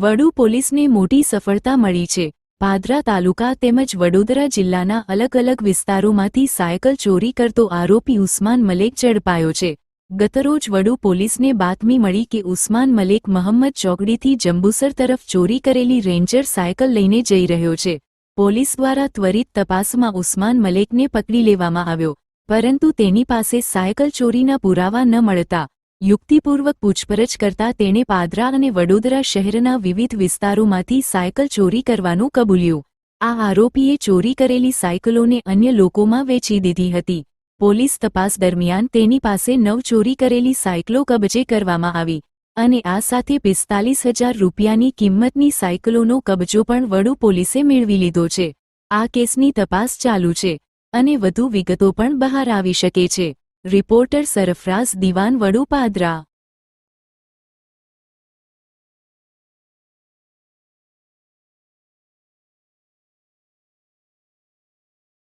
વડુ પોલીસને મોટી સફળતા મળી છે। પાદરા તાલુકા તેમજ વડોદરા જિલ્લાના અલગ અલગ વિસ્તારોમાંથી સાયકલ ચોરી કરતો આરોપી ઉસ્માન મલેક ઝડપાયો છે। ગતરોજ વડુ પોલીસને બાતમી મળી કે ઉસ્માન મલેક મહંમદ ચોકડીથી જંબુસર તરફ ચોરી કરેલી રેન્જર સાયકલ લઈને જઈ રહ્યો છે। પોલીસ દ્વારા ત્વરિત તપાસમાં ઉસ્માન મલેકને પકડી લેવામાં આવ્યો, પરંતુ તેની પાસે સાયકલ ચોરીના પુરાવા ન મળતા યુક્તિપૂર્વક પૂછપરછ કરતા તેણે પાદરા અને વડોદરા શહેરના વિવિધ વિસ્તારોમાંથી સાયકલ ચોરી કરવાનું કબૂલ્યું। આ આરોપીએ ચોરી કરેલી સાયકલોને અન્ય લોકોમાં વેચી દીધી હતી। પોલીસ તપાસ દરમિયાન તેની પાસે 9 ચોરી કરેલી સાયકલો કબજે કરવામાં આવી અને આ સાથે 45,000 રૂપિયાની કિંમતની સાયકલોનો કબજો પણ વડુ પોલીસે મેળવી લીધો છે। આ કેસની તપાસ ચાલુ છે અને વધુ વિગતો પણ બહાર આવી શકે છે। રિપોર્ટર સરફરાઝ દિવાન, વડુ, પાદરા।